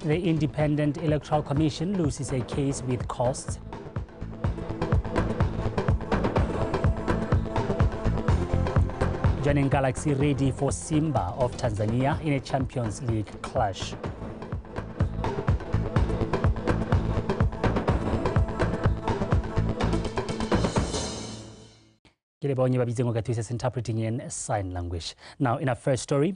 The Independent Electoral Commission loses a case with costs. Joining Galaxy ready for Simba of Tanzania in a Champions League clash. Is interpreting in sign language. Now, in our first story,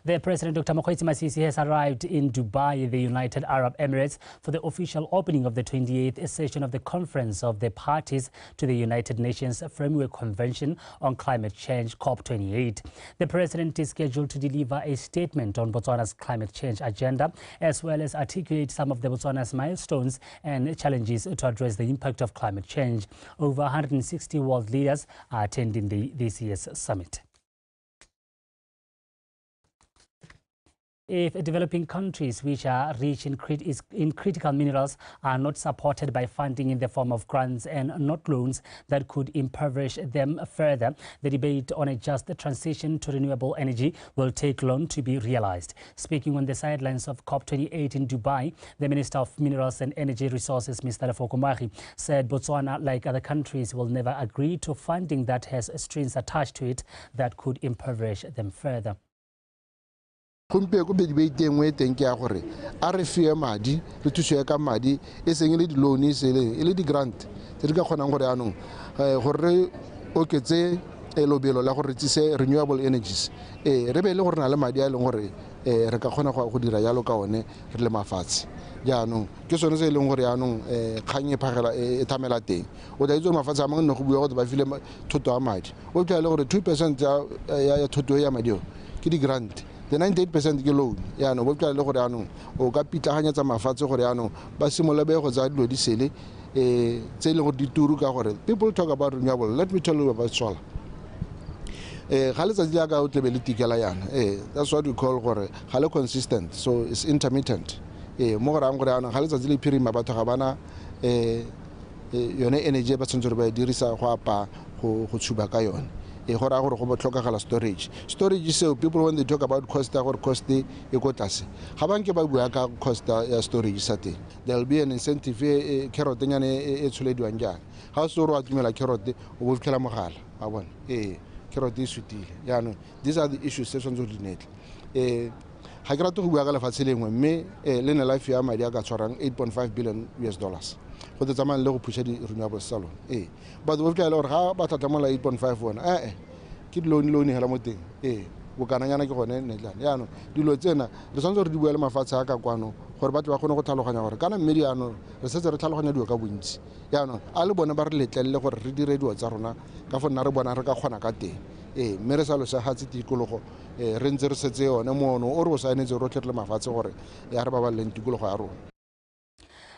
the President, Dr. Mokgweetsi Masisi, has arrived in Dubai, the United Arab Emirates, for the official opening of the 28th session of the Conference of the Parties to the United Nations Framework Convention on Climate Change, COP28. The President is scheduled to deliver a statement on Botswana's climate change agenda, as well as articulate some of the Botswana's milestones and challenges to address the impact of climate change. Over 160 world leaders are attending this year's summit. If developing countries which are rich in critical minerals are not supported by funding in the form of grants and not loans that could impoverish them further, the debate on a just transition to renewable energy will take long to be realized. Speaking on the sidelines of COP28 in Dubai, the Minister of Minerals and Energy Resources, Mr. Lefoko Moagi, said Botswana, like other countries, will never agree to funding that has strings attached to it that could impoverish them further. Gompieno be debate nngwe teng ke ya gore a re fie madi re thuswe ka madi e seng le di loan e le di grant tse di ka kgonang gore anong gore oketse lobelo la gore tsise renewable energies re be le gore na le madi a leng gore re ka kgona go dira yalo ka one re le mafatshe jaanong ke sone se e leng gore anong kgang e phagela e thamela teng o da itse mafatshe a mangwe ne go bua gore ba file thoto ya madi o tla le gore 2% ya thoto ya madi ke di grant. The 98% ke loan ya no bo tla le gore anong o ka pitlaganyetsa mafatshe gore anong ba simola be go tsa dilo di sele tse le go dituru ka gore people talk about renewable. Let me tell you about solar. Ga le tsa ka o tlebe le tikela yana that's what we call gore ga le consistent, so it's intermittent. Mo gore ang gore anong ga le tsa le phirima batho ga bana yone energy ba tsentse ba dirisa go apa go tshuba ka yone. Storage. Storage is people when they talk about cost e go tlase. Ga banke ba bua ka cost ya storage sate. There will be an incentive carrot nyane e tshulediwang jana. Ha o se ro atumela carrot o bo fitlhela mogala. A bona. Carrot e sutile. Yana these are the issues se tshwanetse di netle. Ha ke rate go bua ka lefatshe lengwe mme le ne life ya madi a ka tshwarang $8.5 billion. Go the zaman le go pusha di renewable salon but we tla le gore ga ba tatamola 8.5 bona ke loan hela mo teng bo kana nyana ke gone ne tla ya no dilo tsena re santse re di buela mafatshe a ka kwano gore batho ba kgone go tlhaloganya gore kana mmedi ano re setse re tlhaloganya dio ka bontsi ya no a le bona ba re letlelle gore re dire dio tsa rona ka fa nna re bona re ka kgona ka teng mme re sa lo sa hatse tikologo re ntse re setse yone mono o re o saenetse ro tlhetle mafatshe gore ya re ba ba leng tikologo ya rona.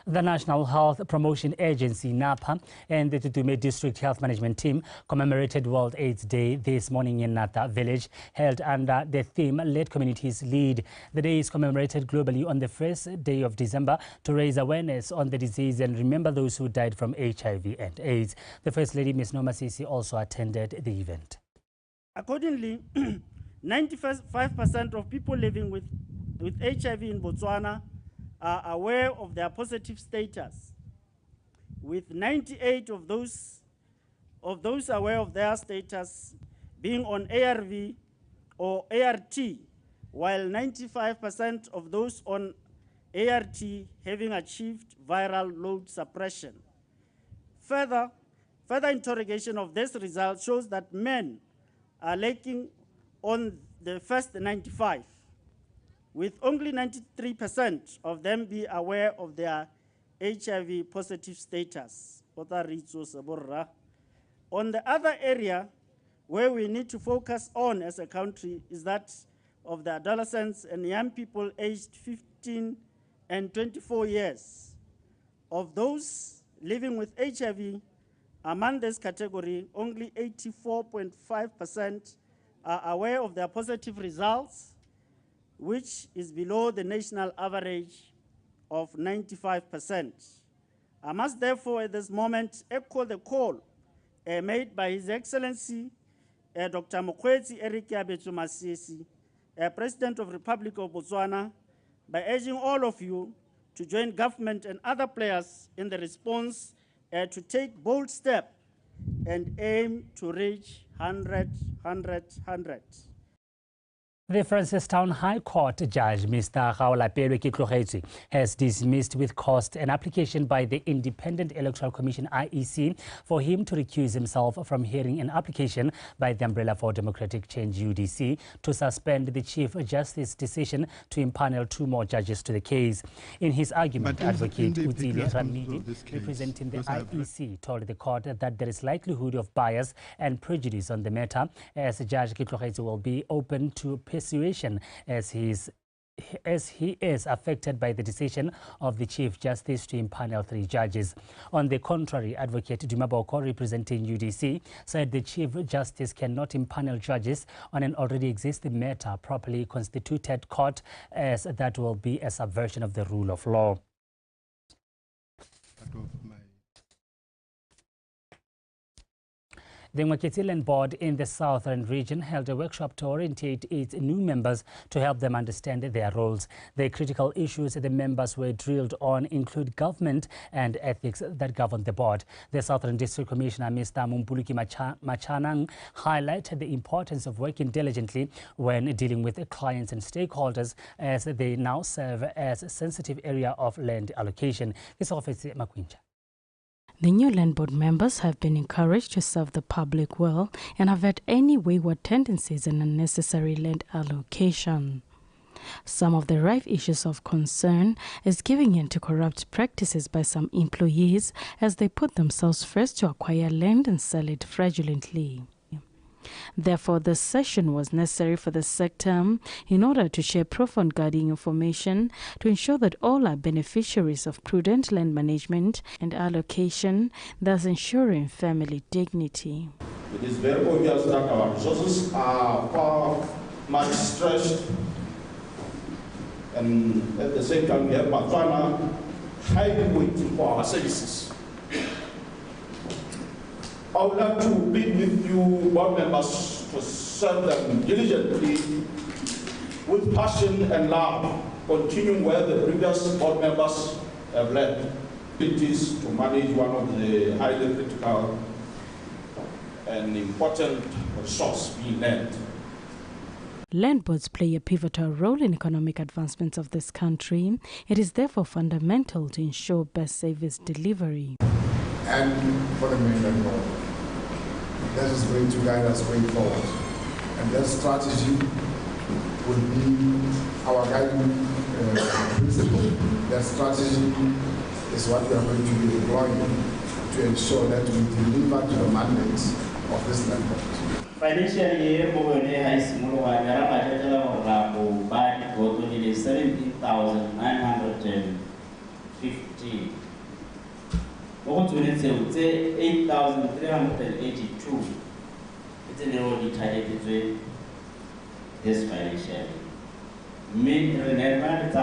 The National Health Promotion Agency, NAPA, and the Tutume District Health Management Team commemorated World AIDS Day this morning in Nata Village, held under the theme Let Communities Lead. The day is commemorated globally on the first day of December to raise awareness on the disease and remember those who died from HIV and AIDS. The First Lady, Ms. Noma Sisi, also attended the event. Accordingly, 95% of people living with HIV in Botswana are aware of their positive status, with 98 of those aware of their status being on ARV or ART, while 95% of those on ART having achieved viral load suppression. Further interrogation of this result shows that men are lacking on the first 95, with only 93% of them be aware of their HIV positive status. On the other area where we need to focus on as a country is that of the adolescents and young people aged 15 and 24 years. Of those living with HIV, among this category, only 84.5% are aware of their positive results, which is below the national average of 95%. I must therefore at this moment echo the call made by His Excellency Dr. Mokgweetsi Eric Abetso Masisi, President of the Republic of Botswana, by urging all of you to join government and other players in the response to take bold steps and aim to reach 100. The Francistown High Court Judge, Mr. Gaolapelwe Kitlogetse, has dismissed with cost an application by the Independent Electoral Commission IEC for him to recuse himself from hearing an application by the Umbrella for Democratic Change UDC to suspend the Chief Justice's decision to impanel 2 more judges to the case. In his argument, Advocate Utsile Ramidi, representing the IEC, told the court that there is likelihood of bias and prejudice on the matter, as Judge Kitlogetse will be open to persuasion as he is affected by the decision of the Chief Justice to impanel 3 judges. On the contrary, Advocate Duma Boko, representing UDC, said the Chief Justice cannot impanel judges on an already existing matter properly constituted court, as that will be a subversion of the rule of law. The Ngwaketse Land Board in the southern region held a workshop to orientate its new members to help them understand their roles. The critical issues the members were drilled on include government and ethics that govern the board. The Southern District Commissioner, Mr. Mumpuluki Machanang, highlighted the importance of working diligently when dealing with clients and stakeholders, as they now serve as a sensitive area of land allocation. The new Land Board members have been encouraged to serve the public well and avert any wayward tendencies and unnecessary land allocation. Some of the rife issues of concern is giving in to corrupt practices by some employees as they put themselves first to acquire land and sell it fraudulently. Therefore, this session was necessary for the sector in order to share profound guiding information to ensure that all are beneficiaries of prudent land management and allocation, thus ensuring family dignity. It is very obvious that our resources are far much stretched, and at the same time we have Botswana highly waiting for our services. I would like to plead with you, board members, to serve them diligently, with passion and love, continuing where the previous board members have led. It is to manage one of the highly critical and important resource being land. Land boards play a pivotal role in economic advancements of this country. It is therefore fundamental to ensure best service delivery. And for the mainland board, that is going to guide us going forward. And that strategy will be our guiding principle. That strategy is what we are going to be deploying to ensure that we deliver to the mandates of this land board. Financial year, budget 17,950. What we say 8,382. It's a little detailed this financial year. Remember the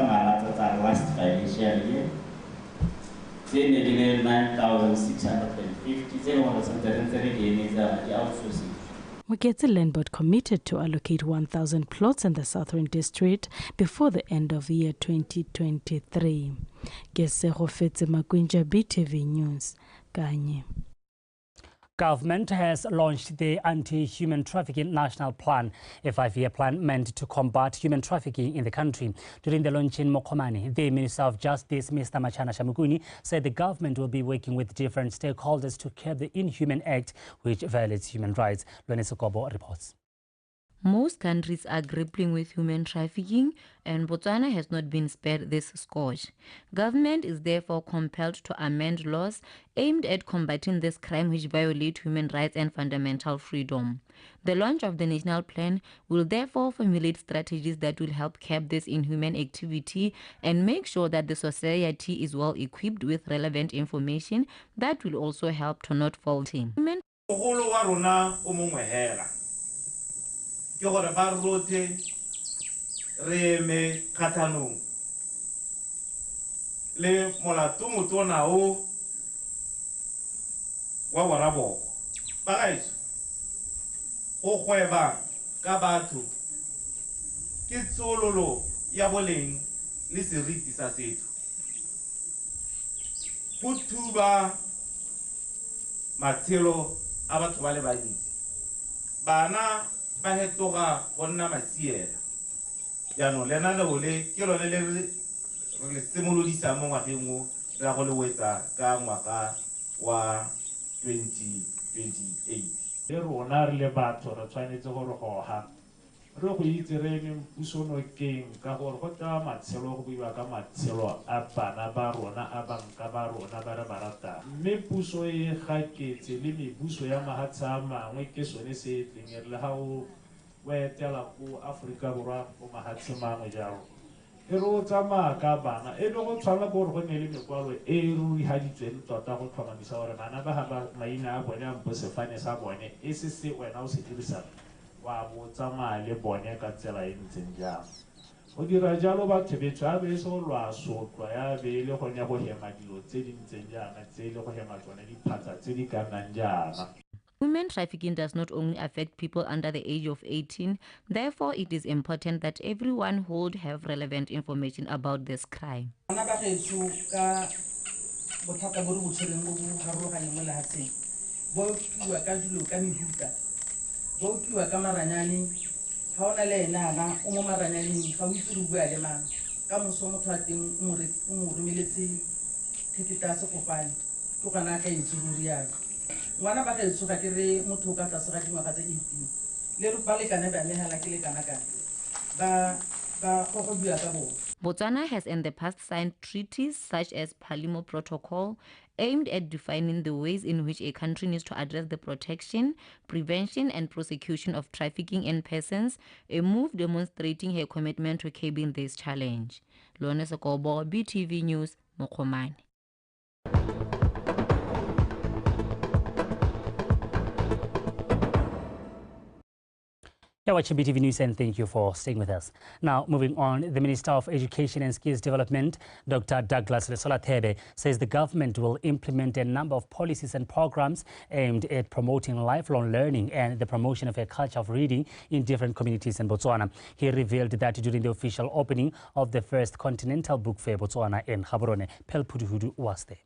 last financial year. Then 9,650. Then what was the outsourcing. Ngwaketse Land Board committed to allocate 1,000 plots in the Southern District before the end of year 2023. Gesego Fetse Makwinja, BTV News, Kanye. Government has launched the Anti-Human Trafficking National Plan, a 5-year plan meant to combat human trafficking in the country. During the launch in Mokomani, the Minister of Justice, Mr. Machana Shamukuni, said the government will be working with different stakeholders to curb the inhuman act which violates human rights. Loneso Kobo reports. Most countries are grappling with human trafficking, and Botswana has not been spared this scourge. Government is therefore compelled to amend laws aimed at combating this crime which violates human rights and fundamental freedom. The launch of the national plan will therefore formulate strategies that will help curb this inhuman activity and make sure that the society is well equipped with relevant information that will also help to not faulting. Ke gore ba rote re me khathanong le molato motona o wa boraboko ba gaitso go gweba ka batho ke tsololo ya boleng le seriti sa setho go thuba matshelo a batho ba le bantsi bana ba hetoga go nna matsiela jaanong lenaneo le ke lone le re simolodisa mo ngwageng o re ya go le wetsa ka ngwaga wa 2028 le rona re le batho re tshwanetse gore goga re go itse re eme puso nokeng ka gore go tla matshelo go buiwa ka matshelo a bana ba rona a banka ba rona ba re ba ratang mme puso e gaketse le mebuso ya mahatshe a mangwe ke sone se tleng le ga o etela ko Aforika Borwa go mahatshe mangwe jalo e re o tsamaya ka bana e le go tshwana gore go ne le mekwalo e rurihaditsweng tota go tlhomamisa gore bana ba ga maina a bone a mpo sefane sa bone e se se wena o se dirisang wa bo tsamaya le bone ka tsela e ntseng jang go dira jalo batho betho a be se go lwa sotlwa ya be le gone go hema dilo tse di ntseng jaana tse le go hema tsone diphatsa tse di ka nnang jaana. Human trafficking does not only affect people under the age of 18, therefore it is important that everyone would have relevant information about this crime. Ngwana ba gaetso ga ke re motho ka tlase ga dingwaga tse 18 le re ba lekane ba nehala ke lekana kana ba go bua ka bona. Botswana has in the past signed treaties such as Palimo Protocol aimed at defining the ways in which a country needs to address the protection, prevention and prosecution of trafficking in persons, a move demonstrating her commitment to curbing this challenge. Lone Sekobo, BTV News, Mokomane. You're watching BTV News and thank you for staying with us. Now, moving on, the Minister of Education and Skills Development, Dr. Douglas Lesola Thebe, says the government will implement a number of policies and programs aimed at promoting lifelong learning and the promotion of a culture of reading in different communities in Botswana. He revealed that during the official opening of the first Continental Book Fair Botswana in Gaborone. Pel Puduhudu was there.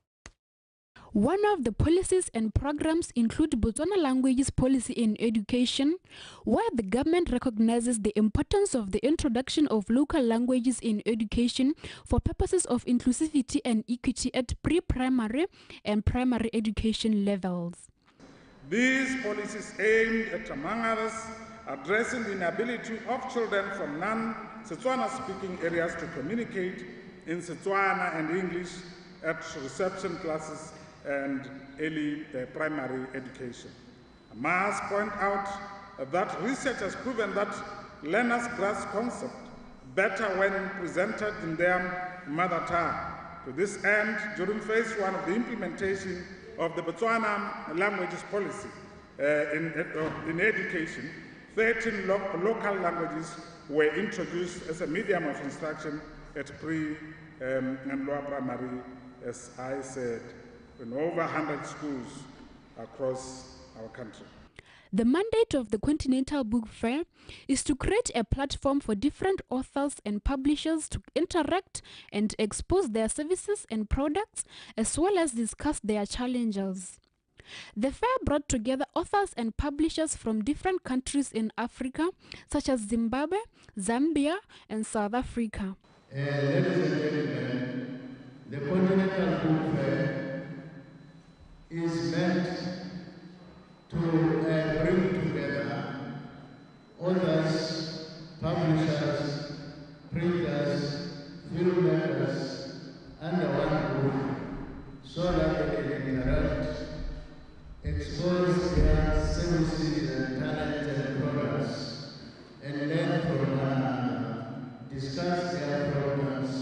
One of the policies and programs include Botswana Languages Policy in Education, where the government recognizes the importance of the introduction of local languages in education for purposes of inclusivity and equity at pre-primary and primary education levels. These policies aimed at, among others, addressing the inability of children from non-Setswana-speaking areas to communicate in Setswana and English at reception classes and early primary education. I must point out that research has proven that learners grasp concepts better when presented in their mother tongue. To this end, during phase 1 of the implementation of the Botswana Languages Policy in education, 13 local languages were introduced as a medium of instruction at pre and lower primary, as I said, in over 100 schools across our country. The mandate of the Continental Book Fair is to create a platform for different authors and publishers to interact and expose their services and products, as well as discuss their challenges. The fair brought together authors and publishers from different countries in Africa, such as Zimbabwe, Zambia, and South Africa. Ladies and gentlemen, the Continental Book Fair is meant to bring together authors, publishers, printers, filmmakers under one roof so that they can interact, expose their services and talent and products, and learn from one another, discuss their programs,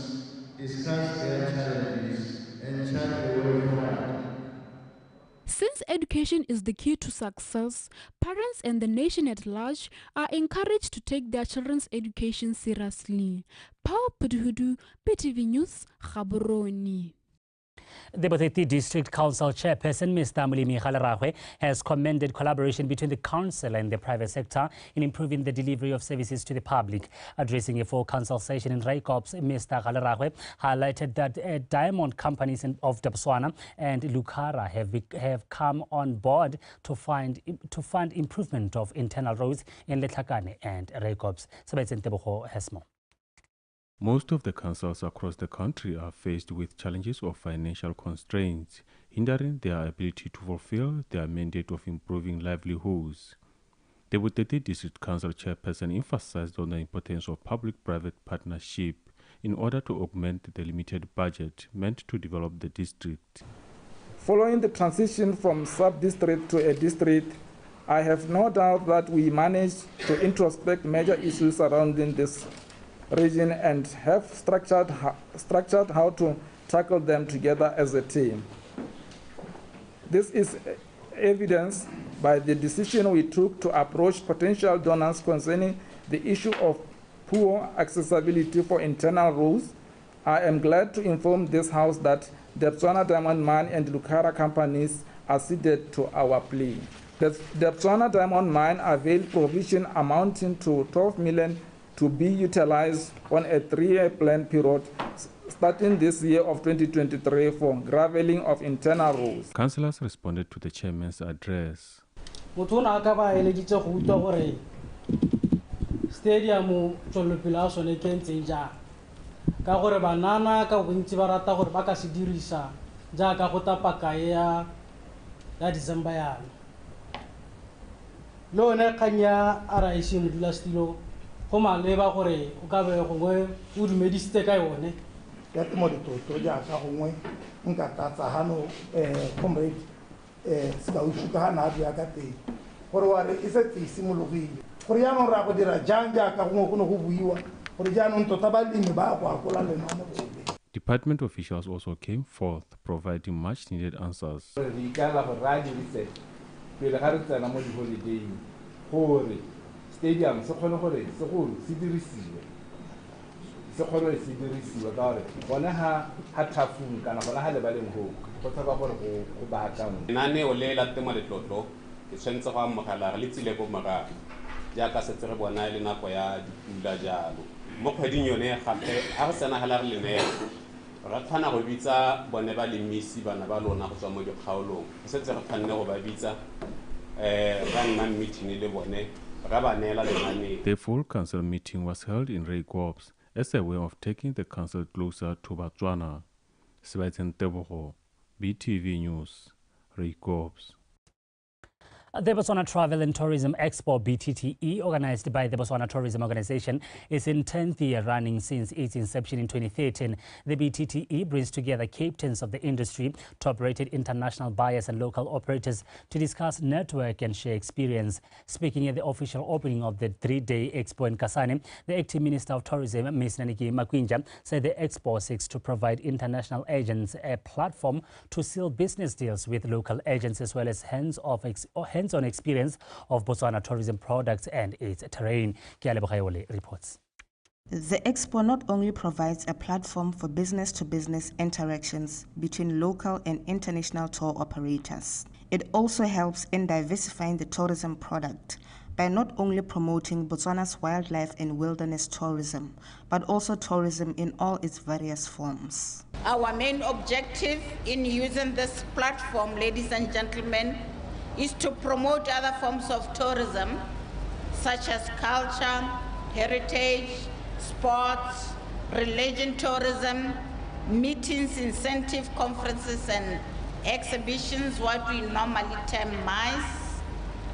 discuss their challenges, and chart the way forward. Since education is the key to success, parents and the nation at large are encouraged to take their children's education seriously. Pao Puduhudu, BTV News, Gaborone. The Botheti District Council Chairperson, Ms. Tamulimi Kgaleragwe, has commended collaboration between the council and the private sector in improving the delivery of services to the public. Addressing a full council session in Reikops, Mr. Kgaleragwe highlighted that diamond companies of Botswana and Lucara have come on board to fund improvement of internal roads in Letlhakane and Reikops. Sebastian Tebogo has more. Most of the councils across the country are faced with challenges of financial constraints, hindering their ability to fulfill their mandate of improving livelihoods. The Botheti District Council Chairperson emphasized on the importance of public-private partnership in order to augment the limited budget meant to develop the district. Following the transition from sub-district to a district, I have no doubt that we managed to introspect major issues surrounding this region and have structured how to tackle them together as a team. This is evidenced by the decision we took to approach potential donors concerning the issue of poor accessibility for internal roads. I am glad to inform this House that the Botswana Diamond Mine and Lucara companies acceded to our plea. The Botswana Diamond Mine availed provision amounting to 12 million to be utilized on a 3-year plan period starting this year of 2023 for graveling of internal roads. Councillors responded to the chairman's address. Stadium tsholopela sone ke ntse ja ka gore banana ka bontsi ba rata gore ba ka se dirisa ja ka go tapa ya December yana lo ne kanya ara ise modula stilo go maleba gore o ka be gongwe o dumedisitse ka yone ya temo ditoto ja ka gongwe nka tatsa hano comrade se ka utlwa hana a ka teng gore wa re e se tsimologile gore ya no ra go dira janga ka gongwe go no go buiwa gore ja no tota ba limi ba go akola le no mo. Department officials also came forth providing much needed answers. Re ikala go ra dirise pele ga re tsena mo di holiday gore stadium se khone gore se go se dirisiwe se khone se dirisiwe ka gore bona ha thafung kana bona ha le ba leng go tsaba gore go ba ka nane o le la tema le tlotlo ke tshwentse go amogela le tsile go maga ja ka se tsere bona ile nako ya dipula jalo mo kgweding yone gape ha re sena hala re le ne ra tshwana go bitsa bone ba le misi bana ba lona go tswa mo dikgaolong se tse re tshwanne go ba bitsa ra nna meeting le bone ra ba nela le mane. The full council meeting was held in Reikops as a way of taking the council closer to Botswana. Sebastian Tebogo, BTV News, Reikops. The Botswana Travel and Tourism Expo BTTE, organized by the Botswana Tourism Organization, is in 10th year running since its inception in 2013. The BTTE brings together captains of the industry, top-rated international buyers and local operators to discuss network and share experience. Speaking at the official opening of the 3-day expo in Kasane, the acting Minister of Tourism, Ms. Naniki Makwinja, said the expo seeks to provide international agents a platform to seal business deals with local agents as well as hands-on experience of Botswana tourism products and its terrain. Kiale reports. The expo not only provides a platform for business-to-business interactions between local and international tour operators, it also helps in diversifying the tourism product by not only promoting Botswana's wildlife and wilderness tourism, but also tourism in all its various forms. Our main objective in using this platform, ladies and gentlemen, is to promote other forms of tourism, such as culture, heritage, sports, religion tourism, meetings, incentive conferences and exhibitions, what we normally term MICE,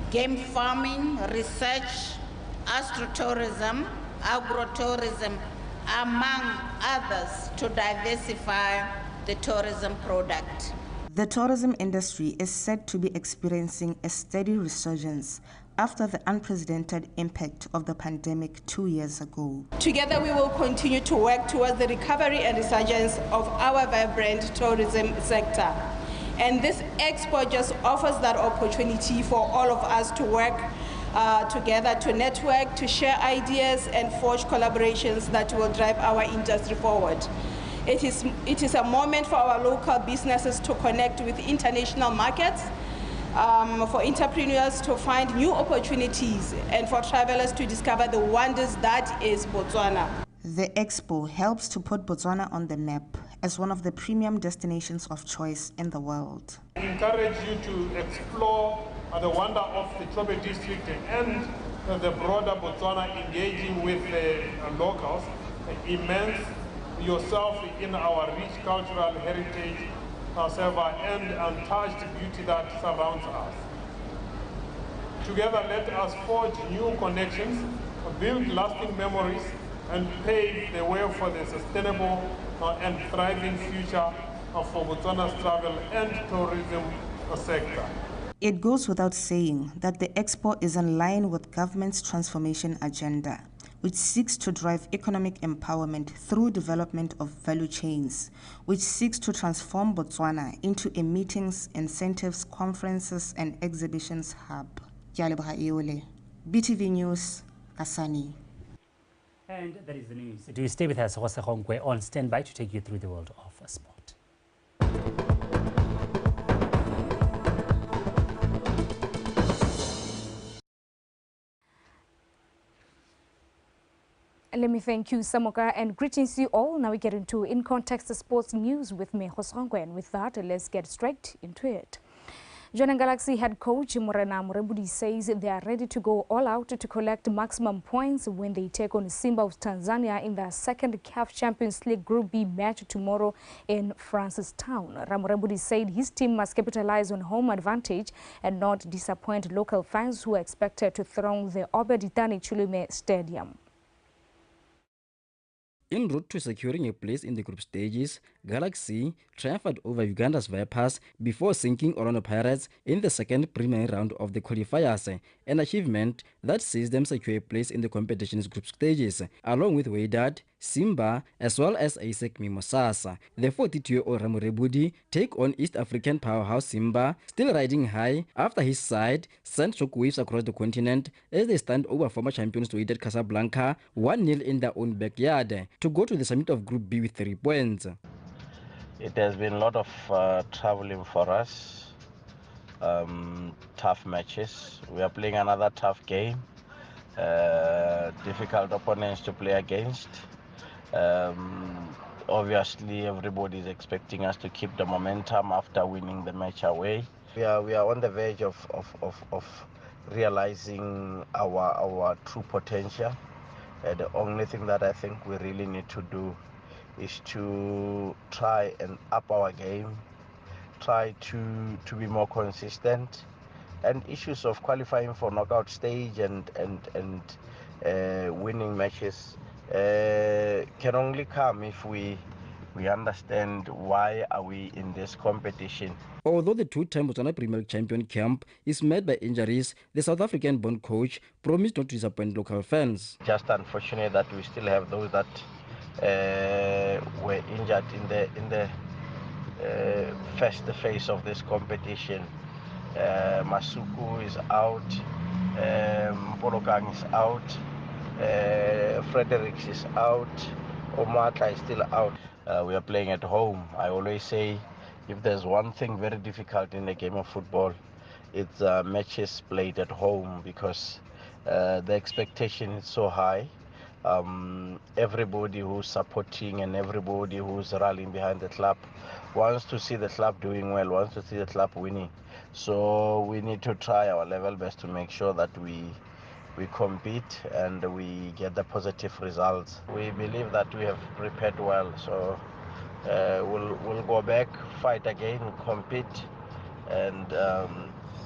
game farming, research, astrotourism, agrotourism, among others, to diversify the tourism product. The tourism industry is said to be experiencing a steady resurgence after the unprecedented impact of the pandemic 2 years ago. Together we will continue to work towards the recovery and resurgence of our vibrant tourism sector. And this expo just offers that opportunity for all of us to work together, to network, to share ideas and forge collaborations that will drive our industry forward. It is a moment for our local businesses to connect with international markets, for entrepreneurs to find new opportunities, and for travelers to discover the wonders that is Botswana. The expo helps to put Botswana on the map as one of the premium destinations of choice in the world. I encourage you to explore the wonder of the Chobe district and the broader Botswana, engaging with the locals, immerse yourself in our rich cultural heritage, and untouched beauty that surrounds us. Together, let us forge new connections, build lasting memories, and pave the way for the sustainable and thriving future for Botswana's travel and tourism sector. It goes without saying that the expo is in line with government's transformation agenda, which seeks to drive economic empowerment through development of value chains, which seeks to transform Botswana into a meetings, incentives, conferences, and exhibitions hub. BTV News, Kasani. And that is the news. Do you stay with us, Jose Hongwe, on standby to take you through the world of sport. Let me thank you, Samoka, and greetings to you all. Now we get into In Context Sports News with me, Jose Hongwe, and with that, let's get straight into it. Jwaneng Galaxy head coach Morena Murebudi says they are ready to go all out to collect maximum points when they take on Simba of Tanzania in their second CAF Champions League Group B match tomorrow in Francistown. Murebudi said his team must capitalize on home advantage and not disappoint local fans who are expected to throng the Obed Itani Chulume Stadium. En route to securing a place in the group stages, Galaxy triumphed over Uganda's Vipers before sinking Orlando Pirates in the second preliminary round of the qualifiers, an achievement that sees them secure a place in the competition's group stages, along with Wydad, Simba, as well as ASEC Mimosas. The 42-year-old Murebudi take on East African powerhouse Simba, still riding high after his side sent shockwaves across the continent as they stand over former champions Wydad Casablanca 1-0 in their own backyard to go to the summit of Group B with 3 points. It has been a lot of traveling for us, tough matches. We are playing another tough game, difficult opponents to play against. Obviously, everybody is expecting us to keep the momentum after winning the match away. We are on the verge of realizing our true potential. The only thing that I think we really need to do is to try and up our game, try to be more consistent, and issues of qualifying for knockout stage and winning matches can only come if we understand why are we in this competition. Although the two-time Botswana Premier League champion camp is met by injuries, the South African-born coach promised not to disappoint local fans. Just unfortunate that we still have those that were injured in the first phase of this competition. Masuku is out, Mpolokang is out, Fredericks is out, Omaka is still out. We are playing at home. I always say if there's one thing very difficult in the game of football, it's matches played at home because the expectation is so high. Everybody who's supporting and everybody who's rallying behind the club wants to see the club doing well, wants to see the club winning. So we need to try our level best to make sure that we compete and we get the positive results. We believe that we have prepared well, so we'll go back, fight again, compete, and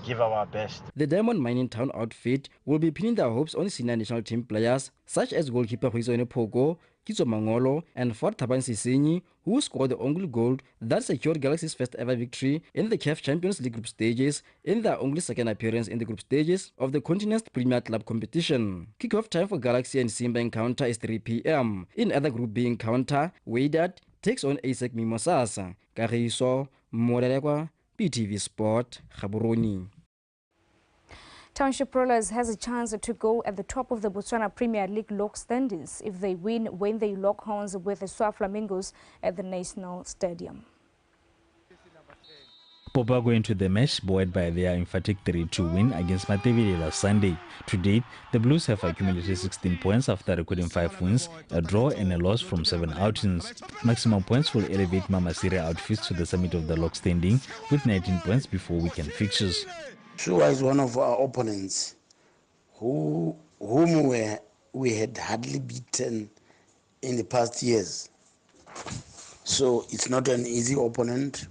give our best. The Diamond Mining Town outfit will be pinning their hopes on senior national team players such as goalkeeper Huizone Pogo, Kitso Mangolo, and Fort Taban Sisinyi, who scored the only goal that secured Galaxy's first ever victory in the CAF Champions League group stages in their only second appearance in the group stages of the continent's Premier Club competition. Kickoff time for Galaxy and Simba encounter is 3 p.m. In other Group B encounter, Wydad takes on ASEC Mimosas. Kariso Morelekwa, BTV Sport, Gaborone. Township Rollers has a chance to go at the top of the Botswana Premier League log standings if they win when they lock horns with the Swa Flamingos at the National Stadium. Popa go into the match buoyed by their emphatic 3-2 win against Matebele last Sunday. To date, the Blues have accumulated 16 points after recording 5 wins, a draw and a loss from 7 outings. Maximum points will elevate Mamasiri outfits to the summit of the log standing with 19 points before weekend fixtures. Shua is one of our opponents whom we had hardly beaten in the past years. So it's not an easy opponent.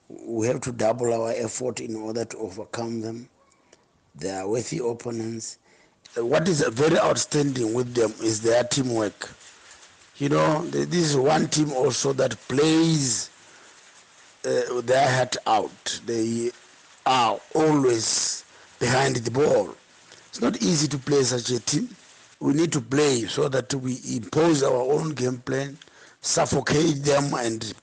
We have to double our effort in order to overcome them. They are worthy opponents. What is very outstanding with them is their teamwork. You know, this is one team also that plays their heart out. They are always behind the ball. It's not easy to play such a team. We need to play so that we impose our own game plan, suffocate them, and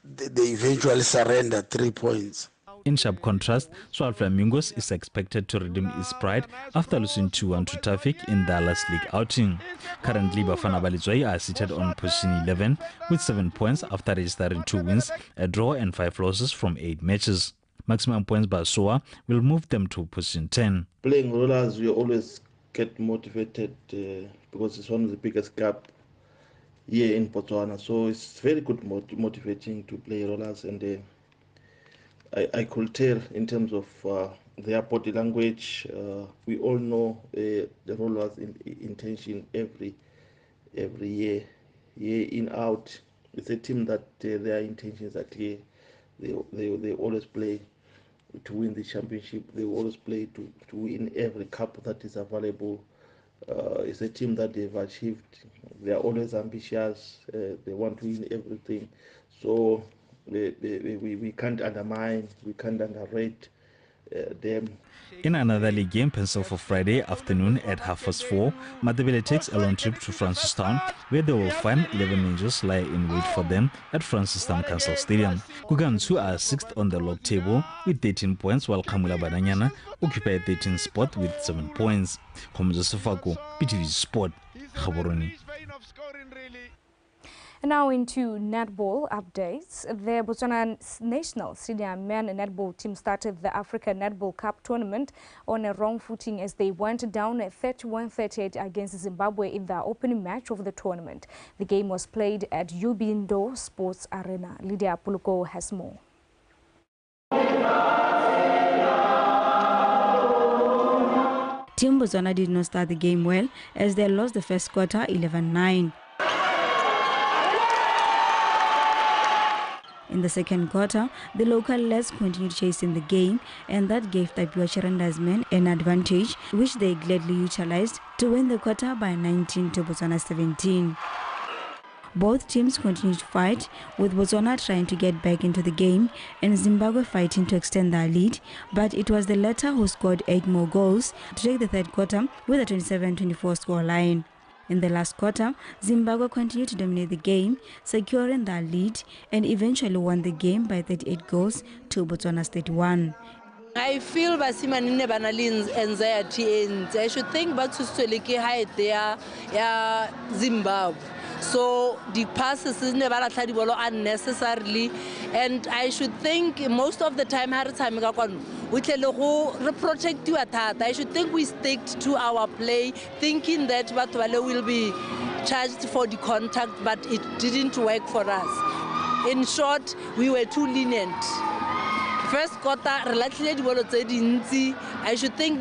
they eventually surrender 3 points. In sharp contrast, Swa Flamingos is expected to redeem its pride after losing 2-1 to Traffic in their last league outing. Currently, Bafana Balitzoi are seated on position 11 with 7 points after registering 2 wins, a draw and 5 losses from 8 matches. Maximum points by Swa will move them to position 10. Playing Rollers, we always get motivated because it's one of the biggest cup here in Botswana, so it's very good motivating to play Rollers, and I could tell in terms of their body language. We all know the Rollers' intention every year in out. It's a team that their intentions are clear. They always play to win the championship. They always play to win every cup that is available. It's a team that they've achieved. They are always ambitious. They want to win everything. So we can't undermine, we can't underrate them. In another league game penciled for Friday afternoon at 4:30, Matebele takes a long trip to Francistown, where they will find 11 Rangers lie in wait for them at Francistown Council Stadium. Gugansu are 6th on the log table with 13 points, while Kamula Bananyana occupy 13th spot with 7 points. Komzosefako, PTV Sport, Gaborone. Now into netball updates. The Botswana national senior men netball team started the Africa Netball Cup tournament on a wrong footing as they went down 31-38 against Zimbabwe in their opening match of the tournament. The game was played at Ubindo Sports Arena. Lydia Puluko has more. Team Botswana did not start the game well as they lost the first quarter 11-9. In the second quarter, the local lads continued chasing the game, and that gave Tapiwa Chiranda's men an advantage, which they gladly utilized to win the quarter by 19 to Botswana 17. Both teams continued to fight, with Botswana trying to get back into the game and Zimbabwe fighting to extend their lead, but it was the latter who scored 8 more goals to take the third quarter with a 27-24 scoreline. In the last quarter, Zimbabwe continued to dominate the game, securing their lead and eventually won the game by 38 goals to Botswana's 31. I feel Basimanine Banalins anxiety, and I should think Batsuseliki hide there, Zimbabwe. So the passes never unnecessarily, and I should think most of the time we protect you at heart. I should think we stick to our play, thinking that Batwale will be charged for the contact, but it didn't work for us. In short, we were too lenient. First quarter, I should think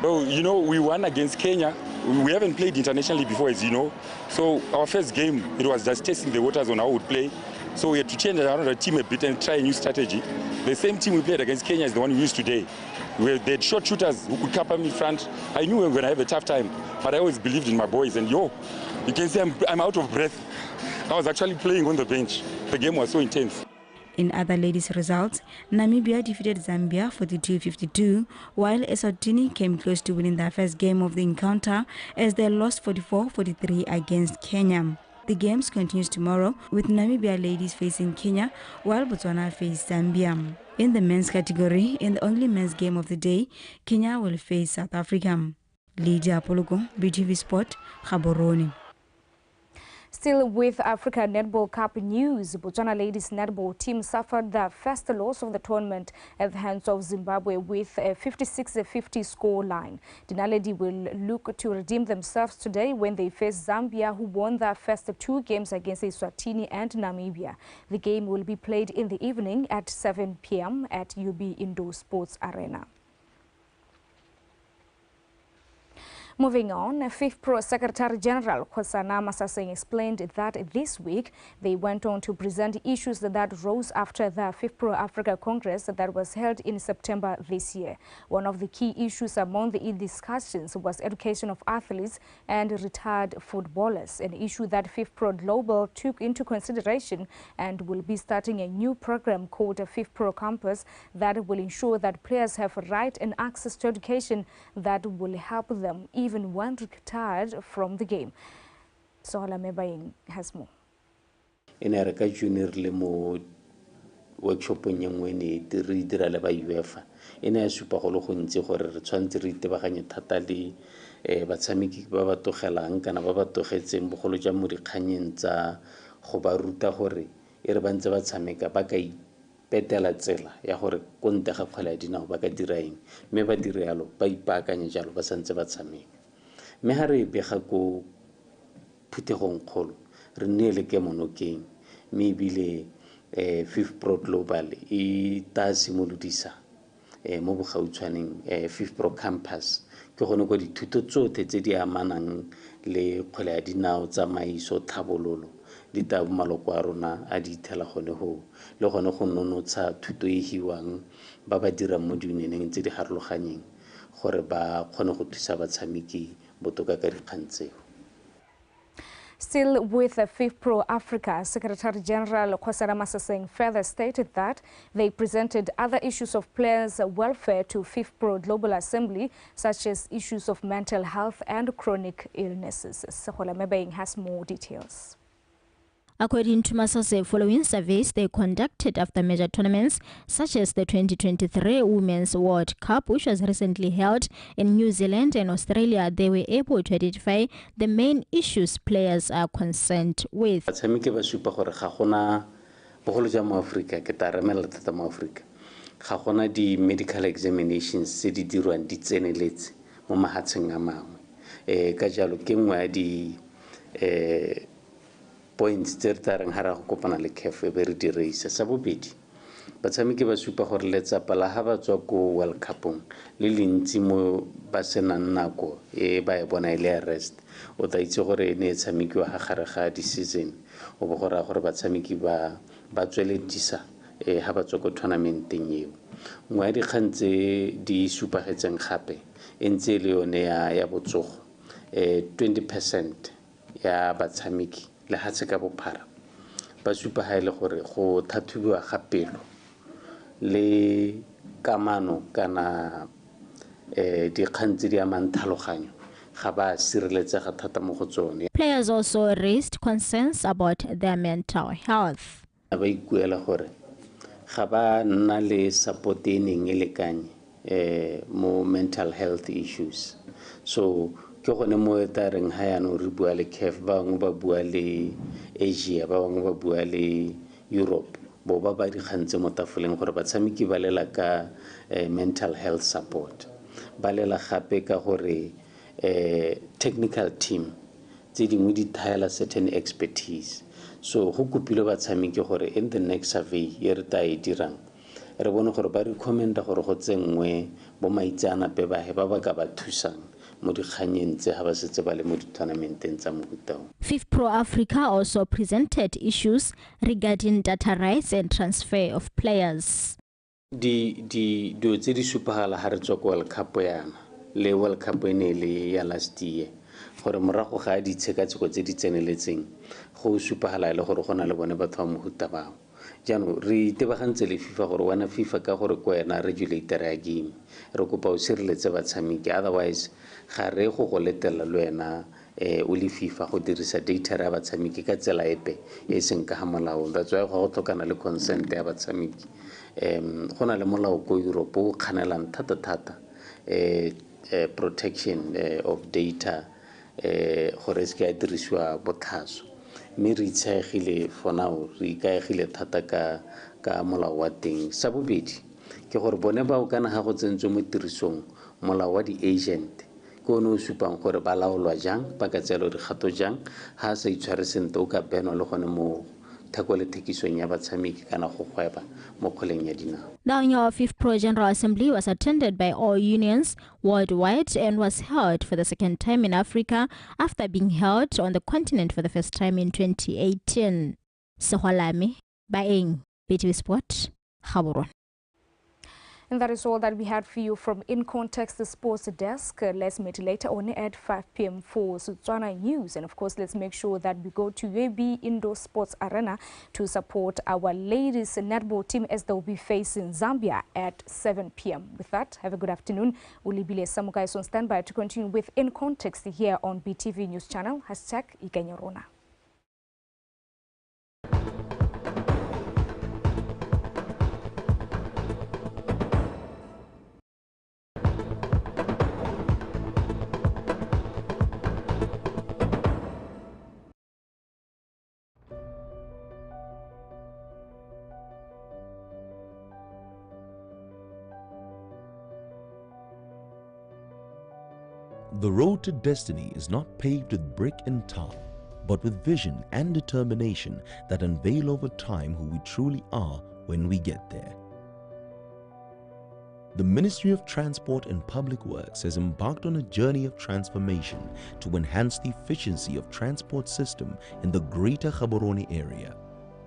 Oh, you know, we won against Kenya. We haven't played internationally before, as you know. So our first game, it was just testing the waters on how we would play. So we had to change around the team a bit and try a new strategy. The same team we played against Kenya is the one we used today. They had short shooters who could cap up in front. I knew we were going to have a tough time, but I always believed in my boys. And you can see I'm out of breath. I was actually playing on the bench. The game was so intense. In other ladies' results, Namibia defeated Zambia 42-52, while Eswatini came close to winning their first game of the encounter as they lost 44-43 against Kenya. The games continues tomorrow with Namibia ladies facing Kenya while Botswana face Zambia. In the men's category, in the only men's game of the day, Kenya will face South Africa. Lydia Apologo, BTV Sport, Gaborone. Still with Africa Netball Cup news, Botswana ladies netball team suffered their first loss of the tournament at the hands of Zimbabwe with a 56-50 score line. Dinaledi will look to redeem themselves today when they face Zambia, who won their first 2 games against Eswatini and Namibia. The game will be played in the evening at 7 p.m. at UB Indoor Sports Arena. Moving on, FIFPro Secretary General Khosana Masaseng explained that this week they went on to present issues that rose after the FIFPro Africa Congress that was held in September this year. One of the key issues among the discussions was education of athletes and retired footballers, an issue that FIFPro Global took into consideration and will be starting a new program called FIFPro Campus that will ensure that players have right and access to education that will help them even when retired from the game. Sohala Mebayeng has more. In a junior limo workshop in young when it read the UEFA. In a super holohuns or a 20 rebagany tatali, but Samiki Baba to Helang and Baba to Hetzim, Boholoja Murikanyinza, Hobaruta Hori, Irbanzava Sameka Bakai. Petela tsela ya gore konte ga kgwele dinao ba ka diraeng me ba direalo ba ipaakanye jalo ba santse ba tshameka me ha re bega ko phuthegong kgolo re neele ke monokeng me bile FIFPro Global e ta simolodisa mo bogautshwaneng FIFPro Campus ke gone go dithuto tsotlhe tse di amanang le kgwele ya dinao tsamaiso tlhabololo di ta maloko a rona a di ithela gone go le gone go nonotsa thuto e hiwang ba ba dirang mo diuneneng tse di harologanyeng gore ba kgone go thusa batshameki botoka ka dikgang tseo. Still with the FIFPro Africa, Secretary General Khosana Masaseng further stated that they presented other issues of players' welfare to FIFPro Global Assembly, such as issues of mental health and chronic illnesses. Sehola Mebayeng has more details. According to Masase, following surveys they conducted after major tournaments such as the 2023 Women's World Cup, which was recently held in New Zealand and Australia, they were able to identify the main issues players are concerned with. Batshameki ba supa gore ga gona bogolo ja mo Africa ke ta remela thata mo Africa ga gona di medical examinations se di dirwang di tseneletse mo mahatsheng a mangwe ka jalo ke nngwe ya di points tse re tareng ha ra go kopana le CAF be re di raisa sa bobedi batshameki ba supa gore letsapa la ha ba tswa ko World Cupong le lentsi mo ba senang nako e ba e bona ile rest o ta itse gore ne tshamekiwa ha gare ga di season o bo gore batshameki ba tsweledisa ha ba tswa ko tournamenteng eo ngwe ya dikgantse di supagetseng gape e ntse le yone ya botsogo 20% ya batshameki le hatse ka bophara ba supa ha ile gore go thathubiwa ga pelo le kamano kana dikgang tse di amang tlhaloganyo ga ba sireletsega thata mo go tsone. Players also raised concerns about their mental health. Ba ikuela gore ga ba nna le support e neng e lekanye mo mental health issues, so ke gone mo etareng ha yana re bua le CAF ba ngwe ba bua le Asia ba ngwe ba bua le Europe bo ba ba di khantse mo tafoleng gore batshameki ba lela ka mental health support ba lela gape ka gore technical team tse dingwe di thaela certain expertise, so go kopile batshameki gore in the next survey ye re ta e dirang re bone gore ba recommenda gore go tsengwe bo maitsana pe ba he ba ba ka ba thusang. FIFPro Africa also presented issues regarding data rights and transfer of players. Do tse di supagala ha re tswa ko World Cup yana le World Cup ene le ya last year gore morago ga di tshekatsheko tse di tseneletseng go supagala le gore gona le bone batho ba mohuta bao jano re tebagantse le FIFA gore wana FIFA ka gore ko yena regulator ya game re kopa o sireletse batshameki, otherwise ga re go letela le wena o le FIFA go dirisa data ya batshameki ka tsela epe e seng ka molao. That's why go tlhokana le consent ya batshameki. Go na le molao ko Europe o kganelang thata protection of data gore se ka dirisiwa botlhaso, mme re itshaegile for now re ikaegile thata ka molao wa teng. Sa bobedi ke gore bone ba o kana ga go tsentswe mo tirisong molao wa di-agent ke one o supang gore ba laolwa jang, ba ka tselo dikgato jang ha sa itshware sentle o ka benwa le gone mo theko le thekisong ya batshameki kana go gweba mo kgoleng ya dinao. The annual 5th Pro General Assembly was attended by all unions worldwide and was held for the second time in Africa after being held on the continent for the first time in 2018. Sehwalame, Baeng, BTV Sport, Gaborone. And that is all that we had for you from In Context, the sports desk. Let's meet later on at 5 p.m. for Setswana News. And of course, let's make sure that we go to UAB Indoor Sports Arena to support our ladies netball team as they'll be facing Zambia at 7 p.m. With that, have a good afternoon. Ulibile Samuka is on standby to continue with In Context here on BTV News Channel. #Ikenyorona. The road to destiny is not paved with brick and tar, but with vision and determination that unveil over time who we truly are when we get there. The Ministry of Transport and Public Works has embarked on a journey of transformation to enhance the efficiency of transport system in the Greater Gaborone area.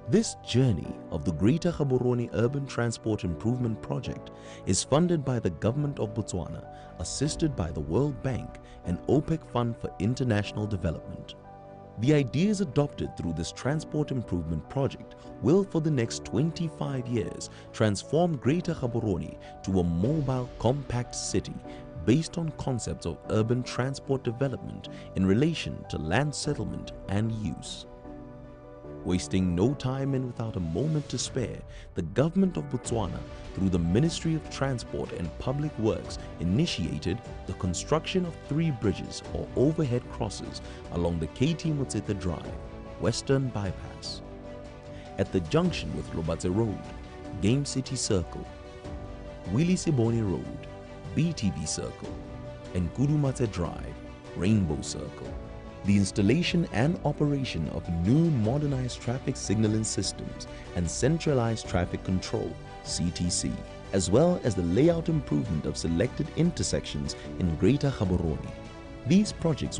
This journey of the Greater Gaborone Urban Transport Improvement Project is funded by the Government of Botswana, assisted by the World Bank and OPEC Fund for International Development. The ideas adopted through this transport improvement project will for the next 25 years transform Greater Gaborone to a mobile compact city based on concepts of urban transport development in relation to land settlement and use. Wasting no time and without a moment to spare, the government of Botswana, through the Ministry of Transport and Public Works, initiated the construction of 3 bridges or overhead crosses along the KT Motseta Drive, Western Bypass. At the junction with Lobatse Road, Game City Circle, Willie Siboni Road, BTV Circle, and Kudumate Drive, Rainbow Circle. The installation and operation of new modernized traffic signaling systems and centralized traffic control (CTC), as well as the layout improvement of selected intersections in Greater Gaborone. These projects will